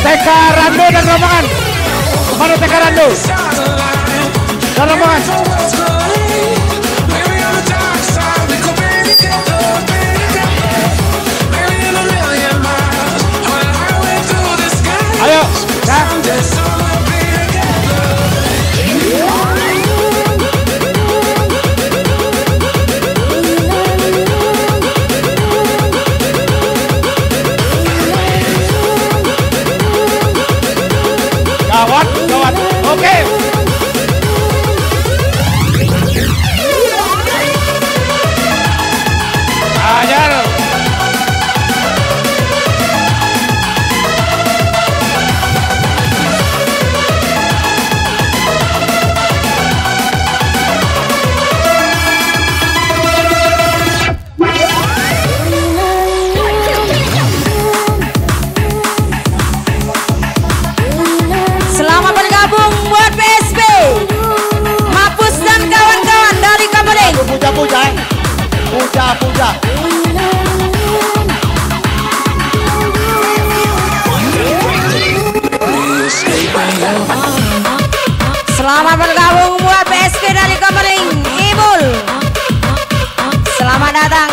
TK Rando dan rombongan. Kemana TK Rando? Dan rombongan. Ayo, ya. Gawat, gawat. Oke. Ajar. Selamat bergabung buat PSB Mapus dan kawan-kawan dari Kamereng. Puja-puja. Puja-puja. Selamat bergabung buat PSB dari Kamereng. Ibul, selamat datang.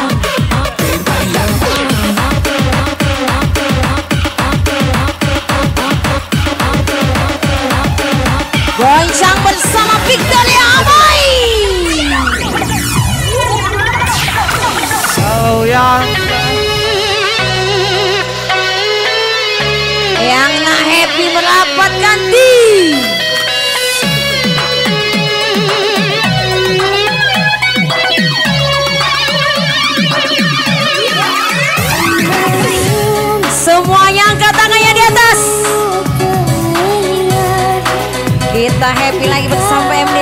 Goncang bersama Victoria Amai. Oh yang nak happy merapat ganti. Semuanya angkat tangannya di atas. Kita happy lagi bersama MD.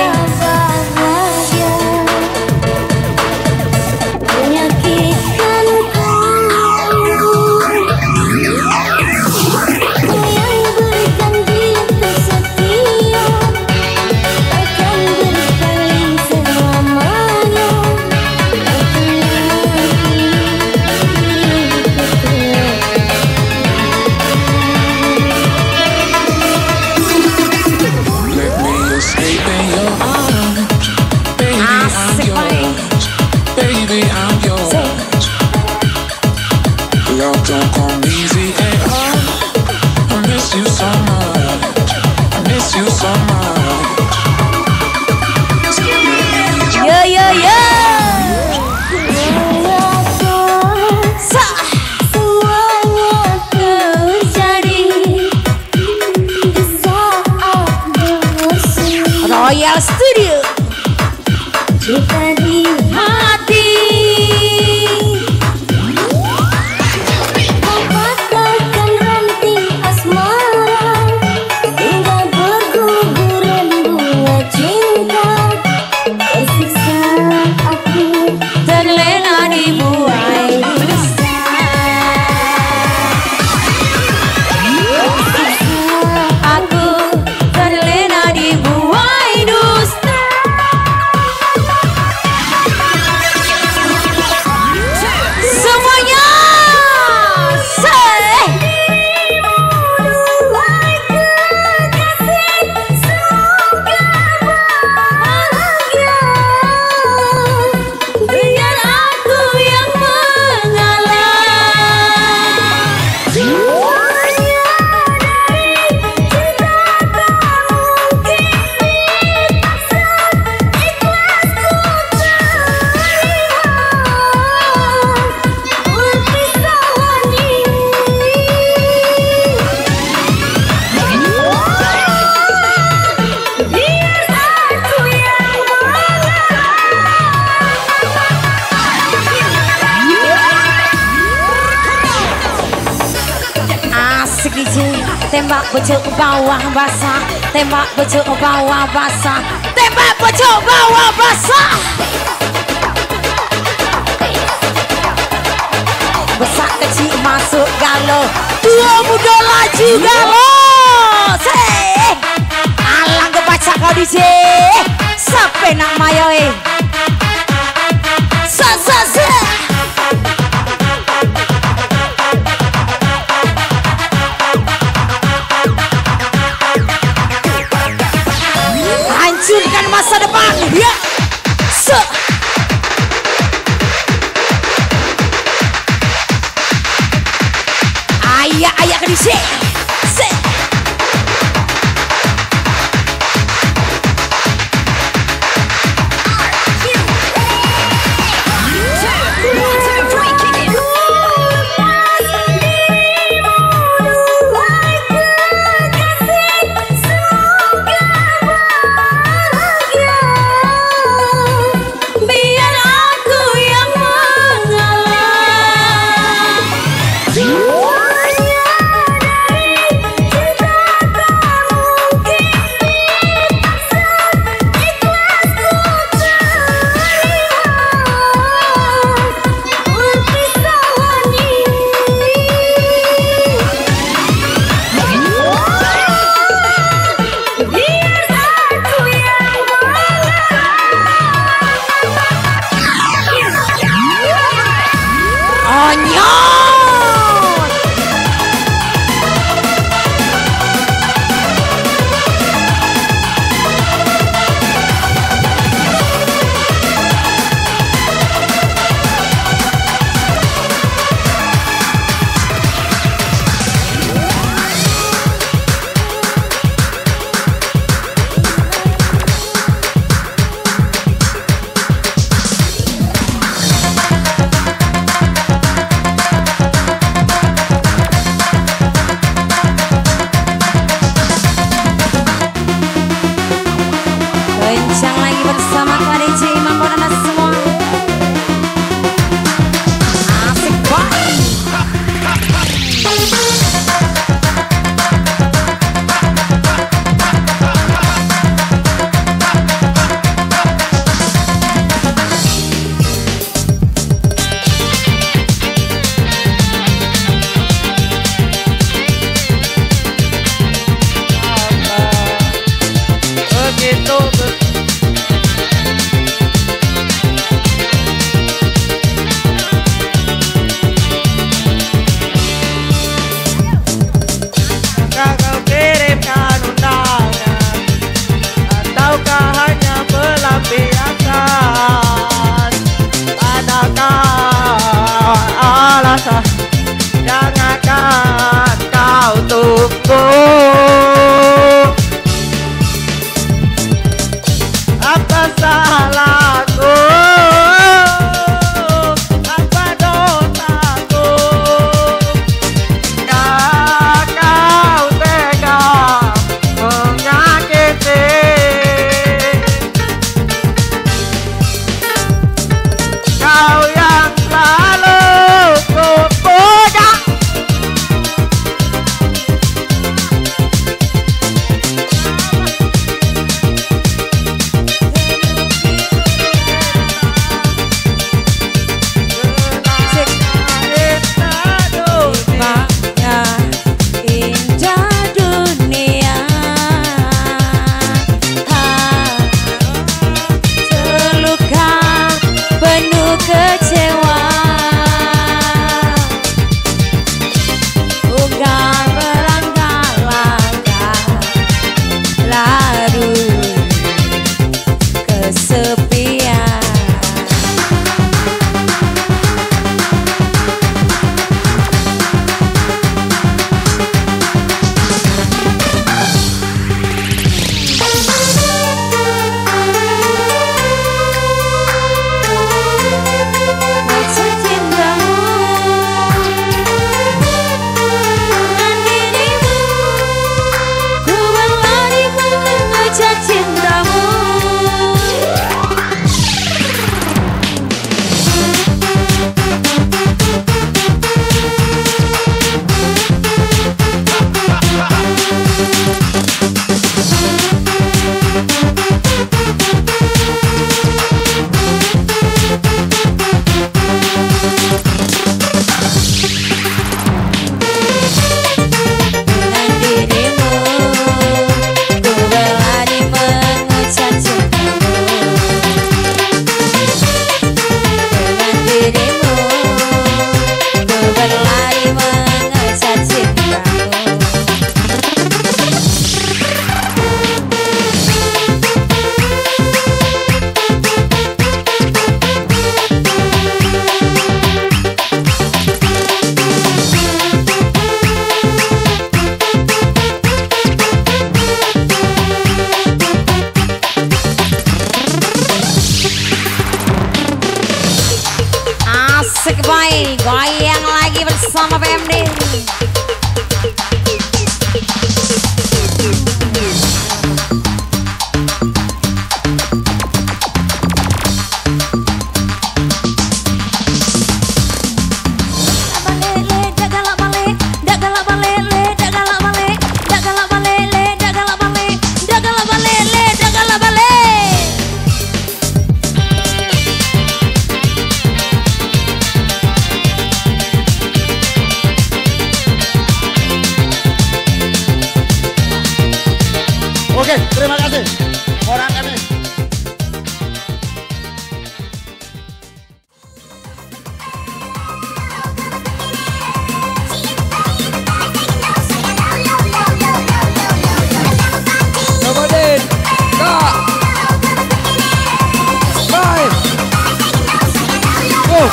Don't come easy at all. I miss you so much. I miss you so much. Yo yo yo. Semuanya terjadi di saat bersama. Royal Studio. Kita di hati. Aku terlena dibuai dusta. Tembak pucuk bawah basah, tembak pucuk bawah basah, tembak pucuk bawah basah. Besar kecil masuk galo, dua muda laju galo. Alang kebaca kau DJ, sampai nak mayoe. Sa. Hancurkan masa depan, ya. Ayah ke DJ. goyang lagi bersama PMD. Oke, terima kasih. Orang kami. Kemudian, Kak. Bye. Go.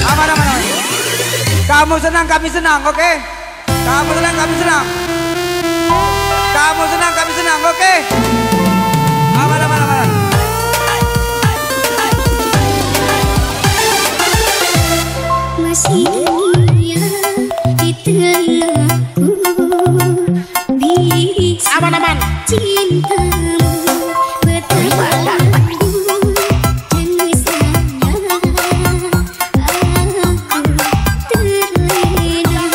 Aman. Kamu senang, kami senang, oke? Kamu senang, kami senang. Kamu senang, kami senang, oke? Aman. Masih dunia di telahku bisa Aman. cintamu betapa dan mesranya aku terlena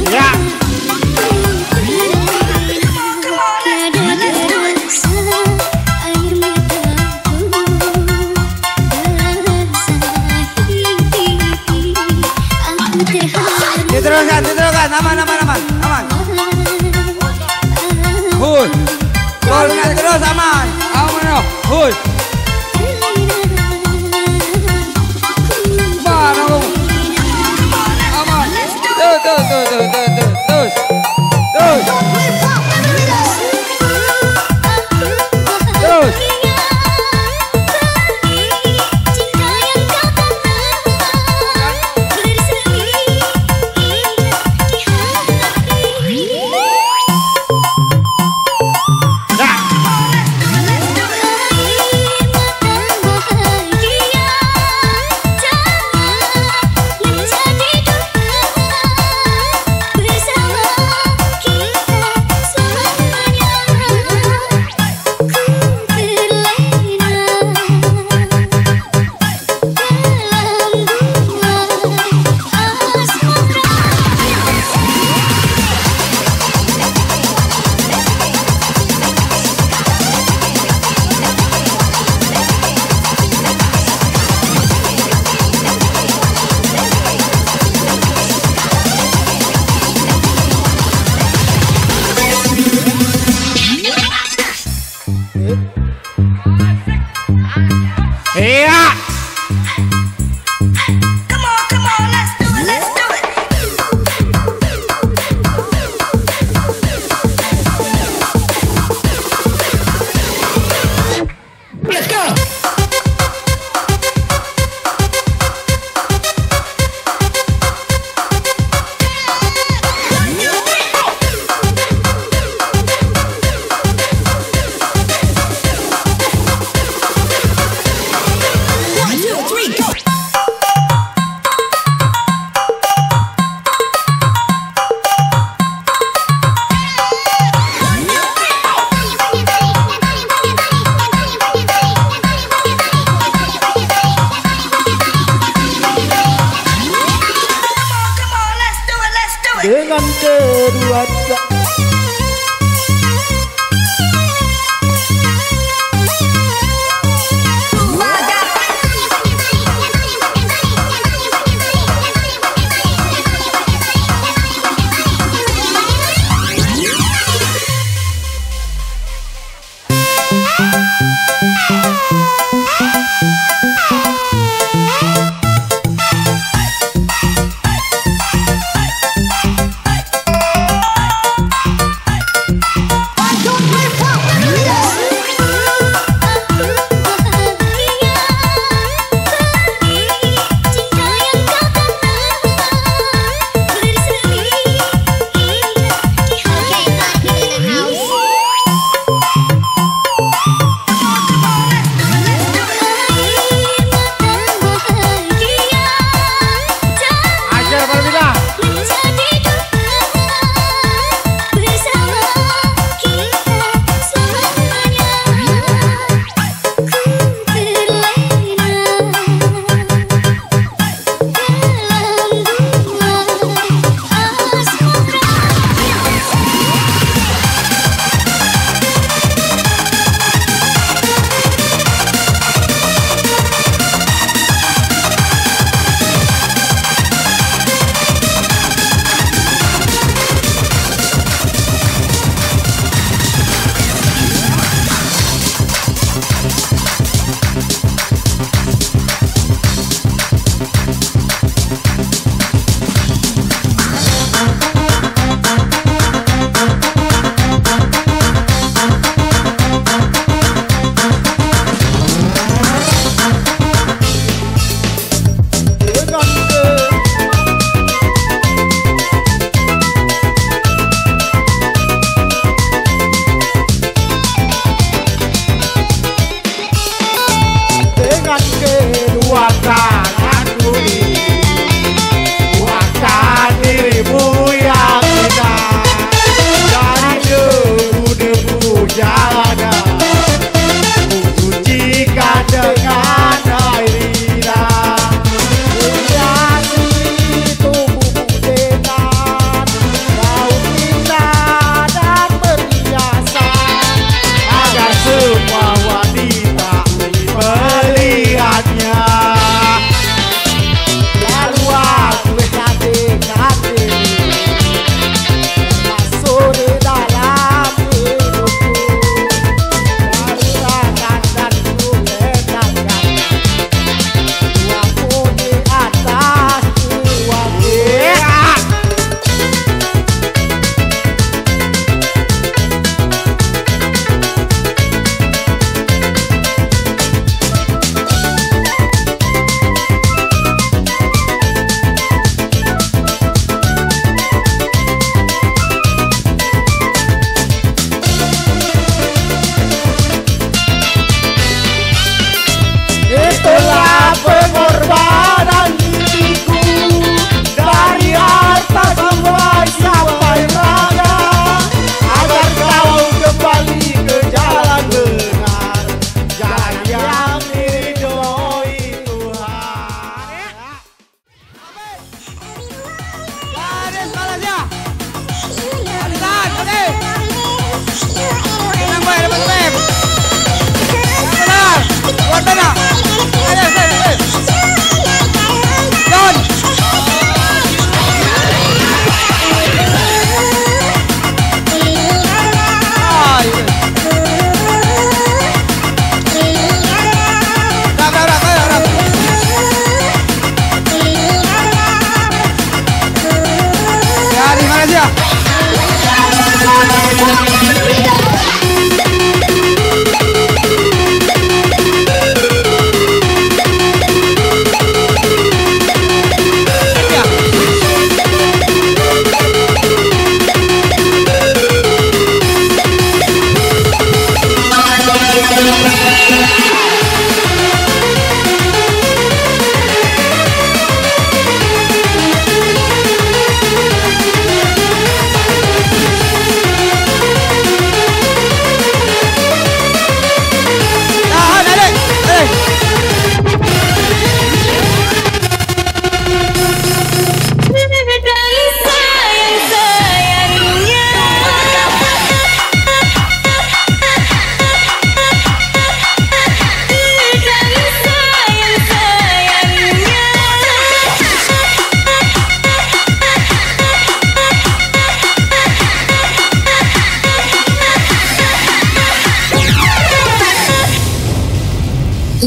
Ya. tiada terasa air mataku basah pipi aku terharu. Diteruskan, aman. Hui, bolnya terus aman. Aman, hui. Mana kamu? Aman. Terus. dengan kedua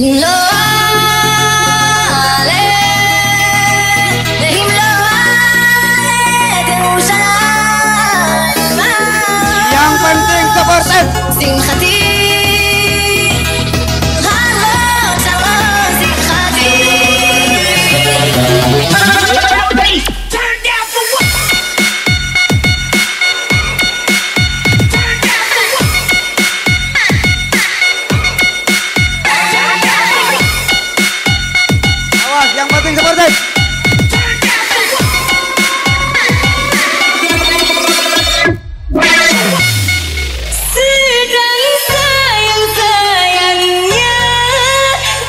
Yang penting supported. Awas, yang penting supported. Sedang sayang-sayangnya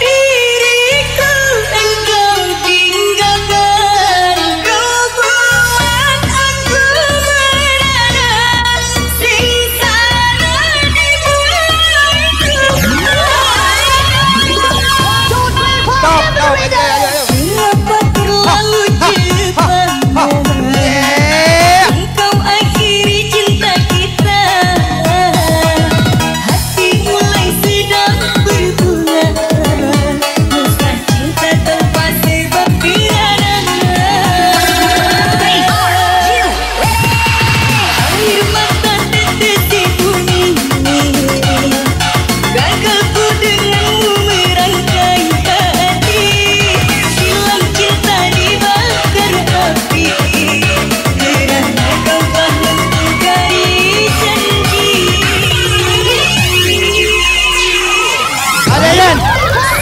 diriku engkau tinggalkan. Kau buat aku merana sengsara di mulutku. Stop, stop. Mengapa terlalu cepat engkau akhiri cinta kita. Hati mulai sedang berbunga, mesra cinta tanpa sebab tiada. Air mata tetes di bumi, gagal ku denganmu merangkai hati. Silam cinta dibakar api, kerana kau telah mengingkari janji. Ada Yan.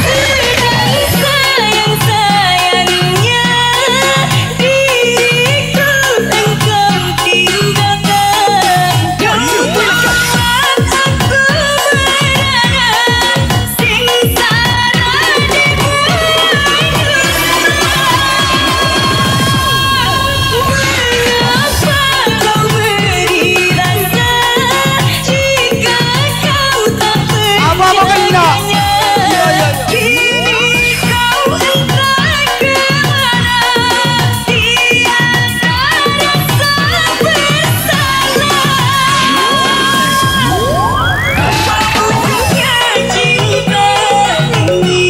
Sedang sayang-sayangnya diriku engkau tinggalkan. Kau buat aku merana sengsara di Mengapa kau beri rasa jika kau tak Apa-apa kan Nina? Kini kau entah kemana, tiada rasa bersalah. Apa ujungnya cinta ini,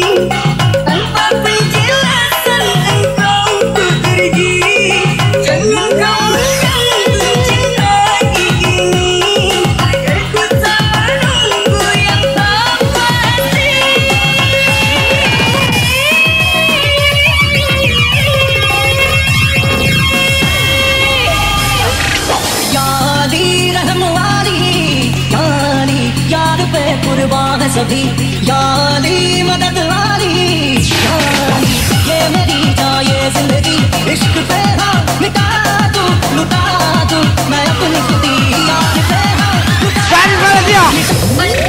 tanpa penjelasan engkau pergi. Jangan kau gantung cinta ini, agar ku tak menunggu yang tak pasti. यारी रहम वाली यारी यार पे कुर्बान सभी यारी मदद वाली यारी ये मेरी जान ये जिंदगी इश्क पे हाँ मिटा दूं लुटा दूं मैं अपनी खुदी यार पे हाँ Cari pada dia. Balik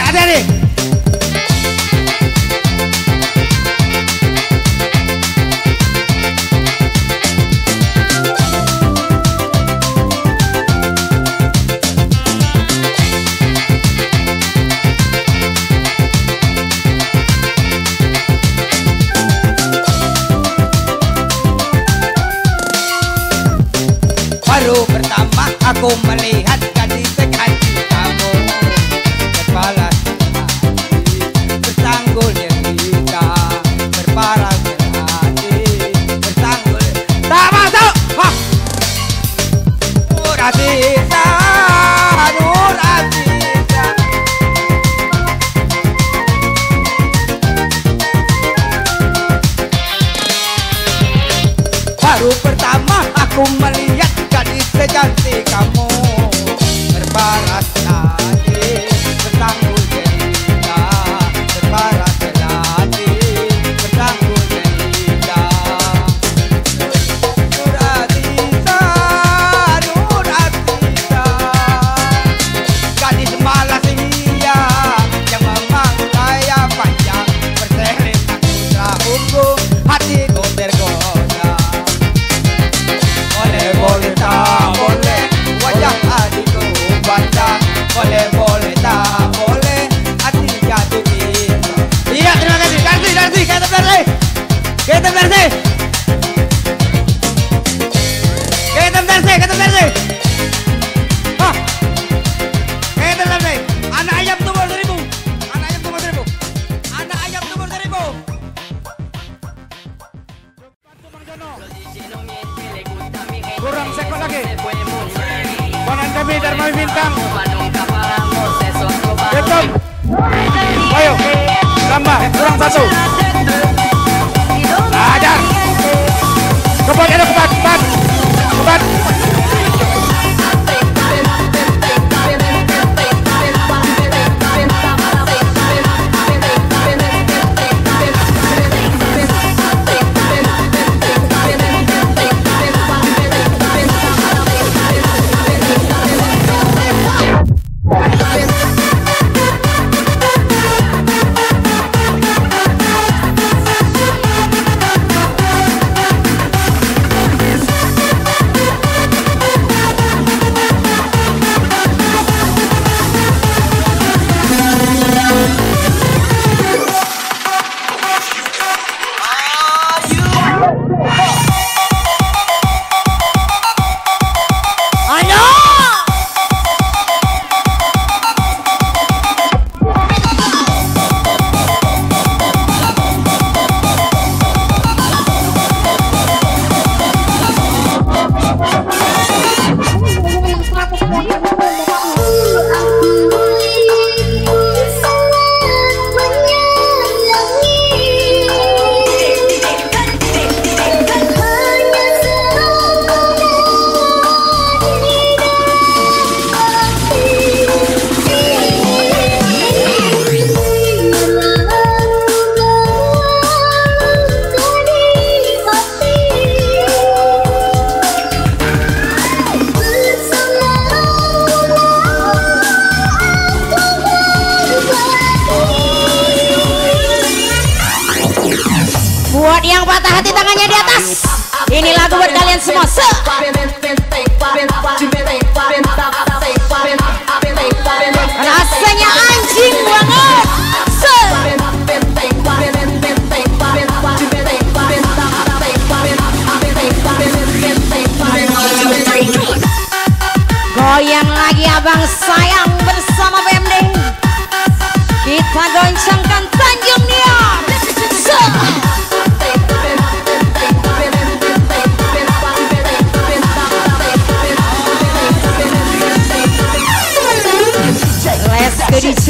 hati-hati. Baru pertama aku melihat gadis secantik kamu, kepala bertanggul cerita, berparang hati, bertanggul tak masuk. Nur Aziza, Nur Aziza. Baru pertama aku melihat gadis secantik kamu, berparas hati, bertanggul cerita, berparas hati, bertanggul cerita. Nur Aziza, Nur Aziza, gadis Malaysia yang memang kaya panjang, berselendang putra ungu, hatiku tergoda. Boleh tak boleh, wajah adikku baca. Boleh tak boleh, hati jatuh cinta. Iya, terima kasih. Darsi, kita Darsi. Kita Darsi. Hah, kita Darsi. Anak ayam tumbuh 1000. Anak ayam tumbuh 1000. Anak ayam tumbuh 1000. Kurang sekot lagi. Konan kami Darmawi Bintang. Hitung. Ayo, tambah. Kurang 1. Ajar. Kebat ada kebat. Buat yang patah hati tangannya di atas. Ini lagu buat kalian semua. Rasanya anjing banget. Goyang lagi abang sayang bersama BMD. Kita goncangkan Tanjung Niar. Let's go DJ.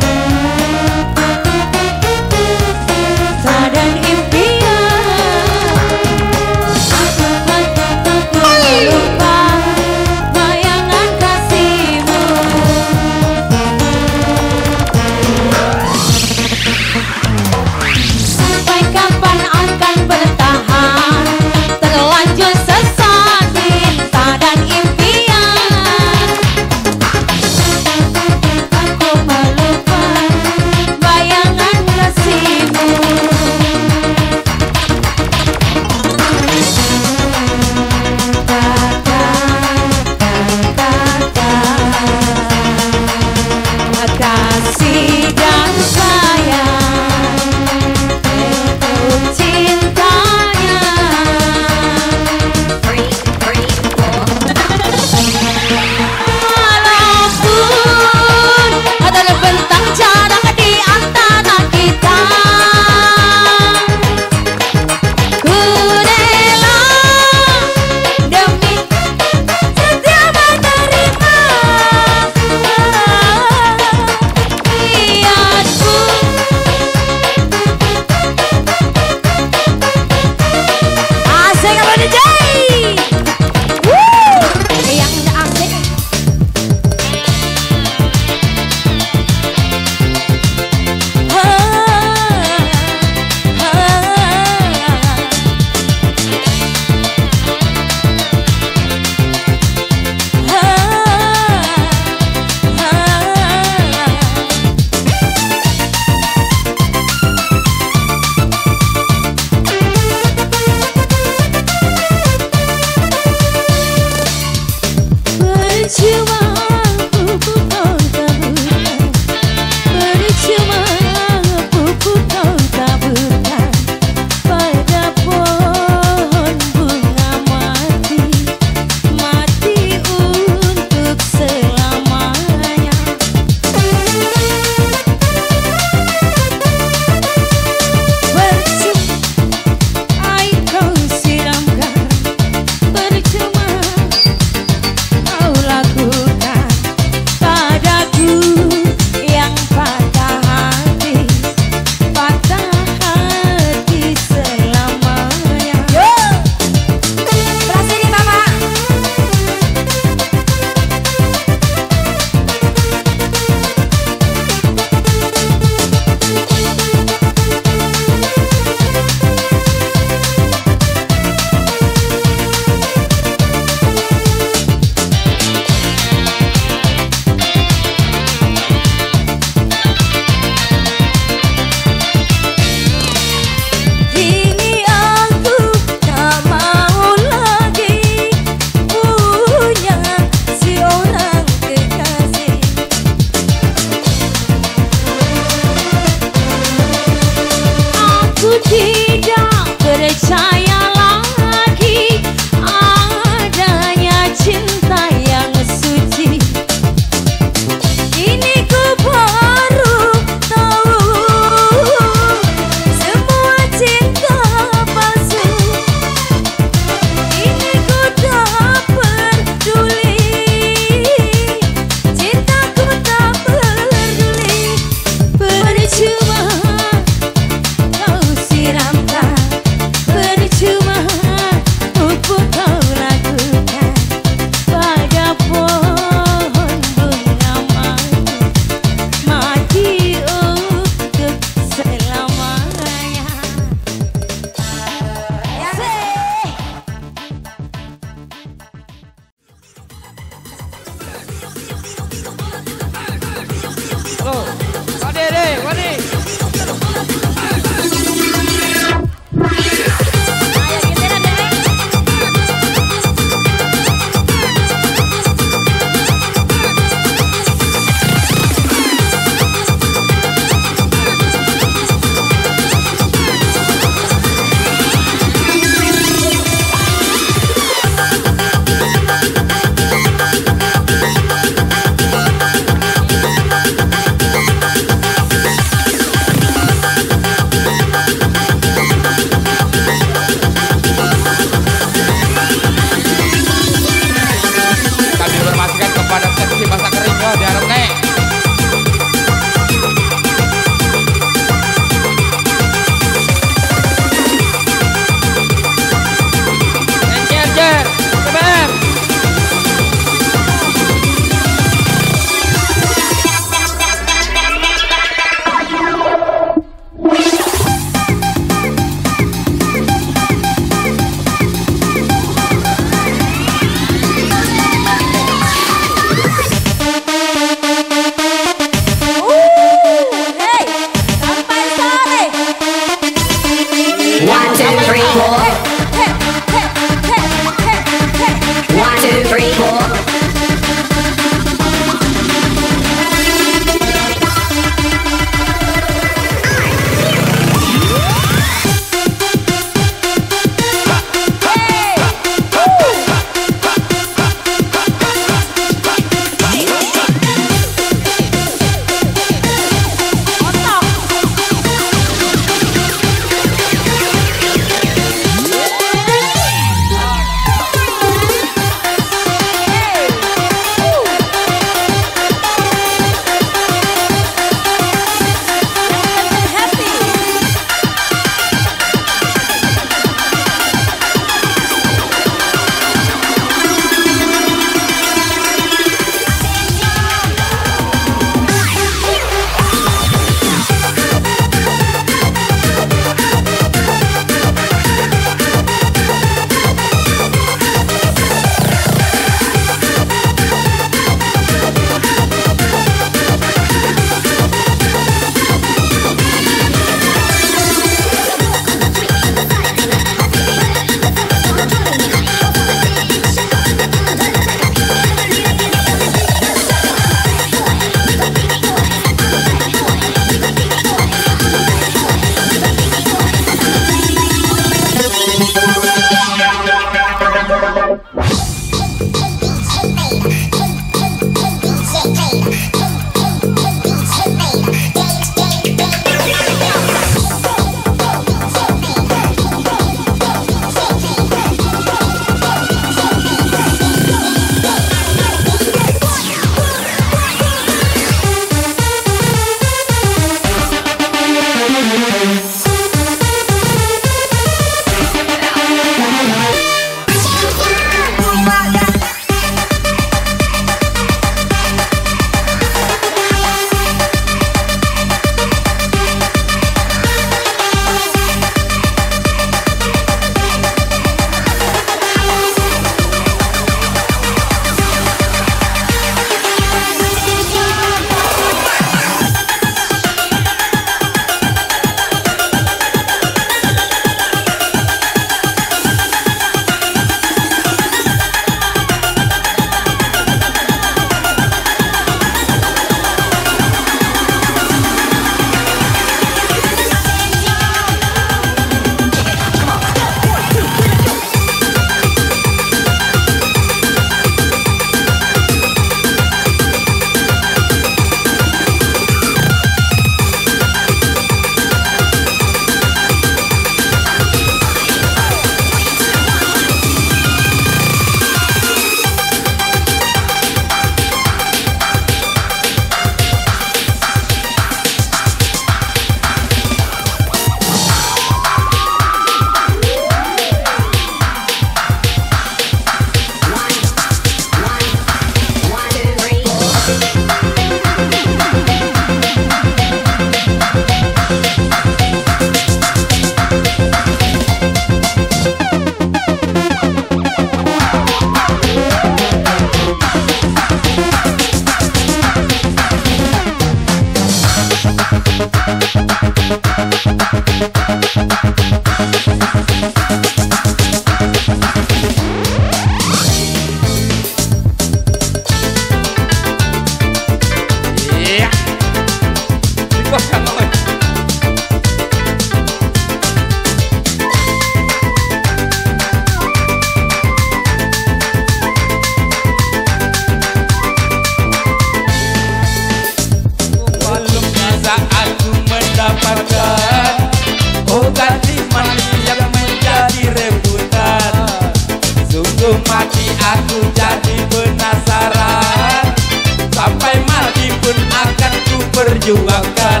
perjuangkan.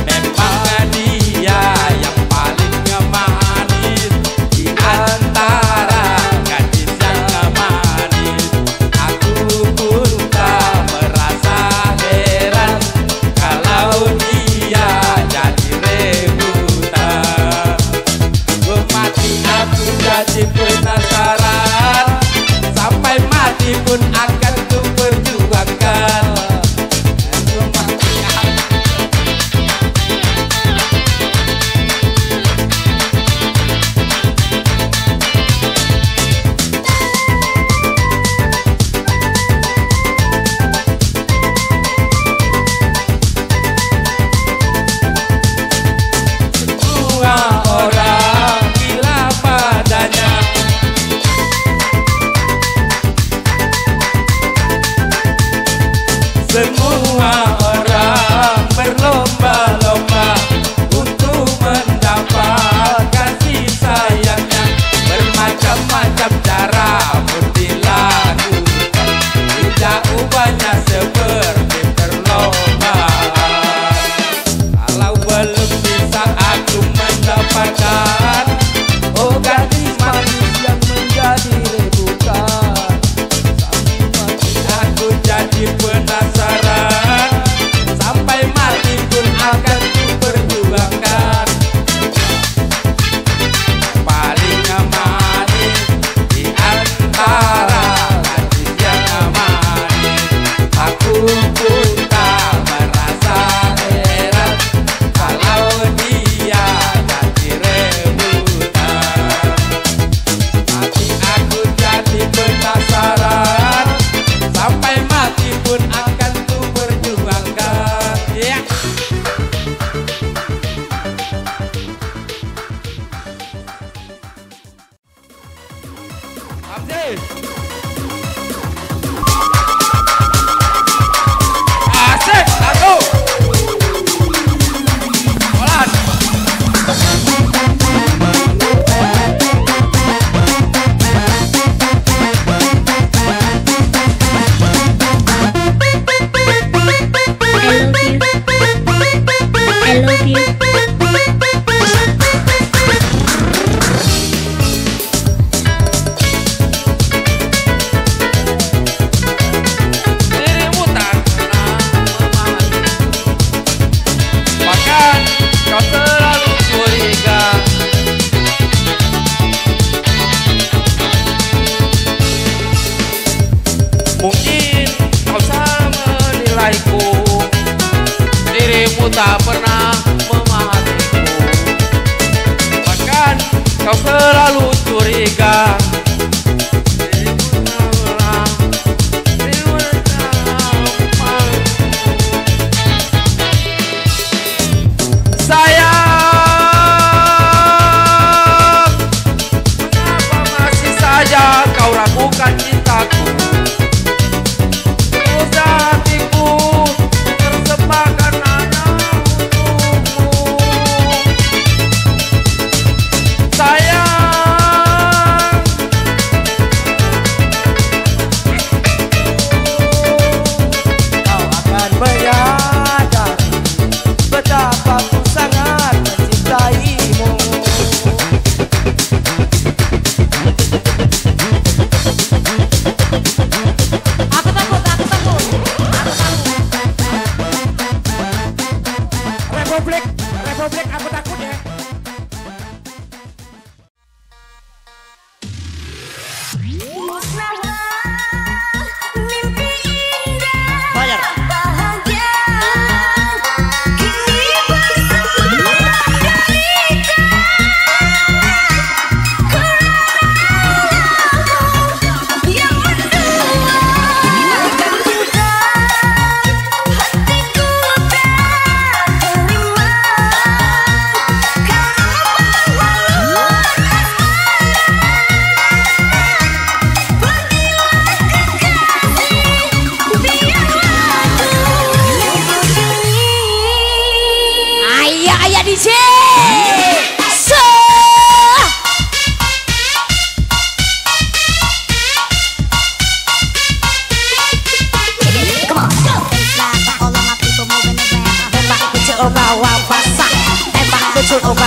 Memang dia yang paling manis di antara gadis yang manis. Aku pun tak merasa heran kalau dia jadi rebutan. Mati aku jadi penasaran, sampai mati pun akan ku perjuangkan.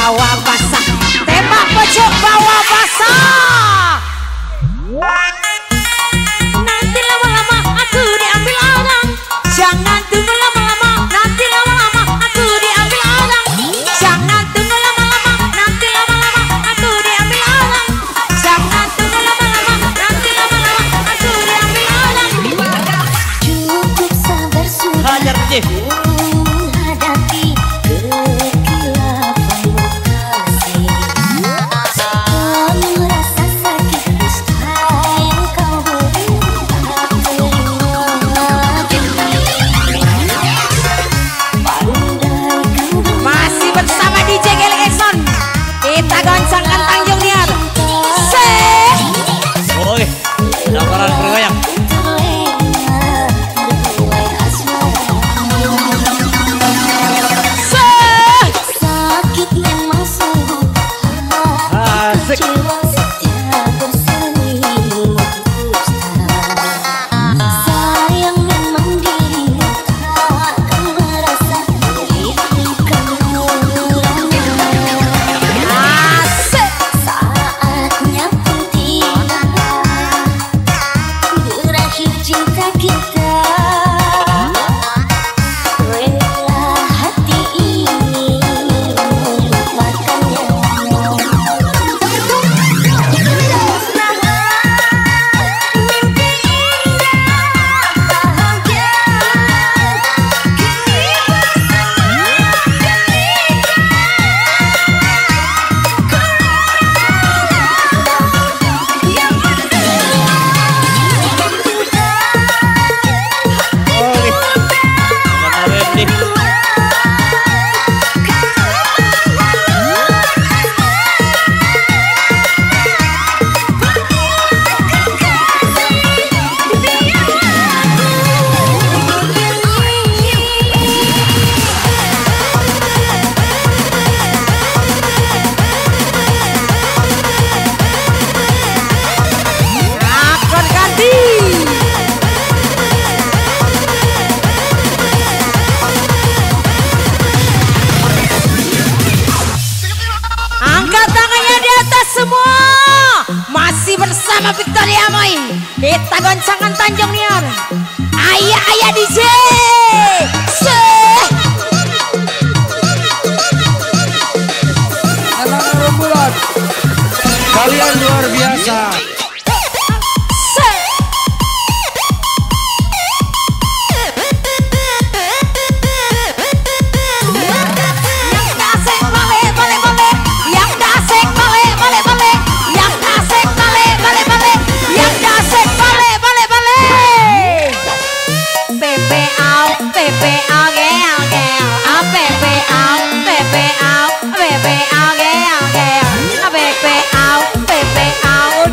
bawah basah. Tembak pojok bawah basah. Nanti lama-lama aku diambil orang. Jangan tunggu lama-lama, nanti lama-lama aku diambil orang. Jangan tunggu lama-lama, nanti lama-lama aku diambil orang. Jangan tunggu lama-lama, nanti lama-lama aku diambil orang. Cukup sabar sudah. Hajar Cih. Hadapi kekilafanmu kasih. Kamu rasa sakit dusta yang kau beri tak terima lagi. Pandai kau Masih bersama DJ Geleson. Kita goncangkan Tanjung Niar. Oke. Laporan bergoyang. sakit memang sungguh Asik. jiwa setia berselimut dusta. Sayang memang dirimu takkan merasa diberikan Asik. saatnya pun tiba berakhir cinta kita. Rela hati ini melupakannya. Mimpi indah bahagia kini Oke. Mana Wendy? Akan ganti. Angkat tangannya di atas semua. Masih bersama Victoria Moy. Kita goncangkan Tanjung Niar. Ayah DJ. Anak rembulan. Kalian luar biasa. Yang dasek balik, balik, balik. Yang dasek balik, balik, balik. Yang dasek balik, balik, balik. Yang dasek balik, balik, balik. Pepe out, pepe out, gel, gel. Ah, pepe out, pepe out, pepe out, gel, gel. Ah, pepe out, pepe out,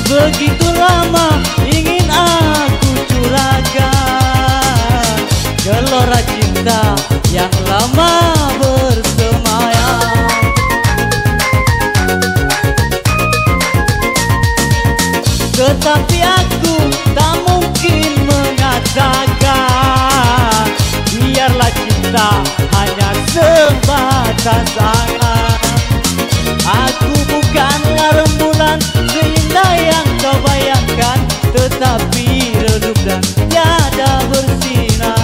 begitu lama ingin aku curahkan gelora cinta yang lama bersemayam. Tetapi aku tak mungkin mengatakan, biarlah cinta hanya sebatas angan. Aku bukanlah rembulan seindah yang kau bayangkan, tetapi redup dan tiada bersinar.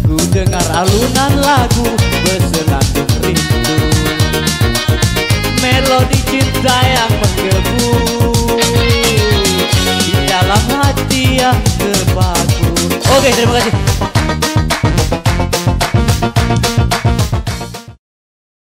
Ku dengar alunan lagu bersenandung rindu, melodi cinta yang menggebu di dalam hati yang terpaku. Oke, terima kasih.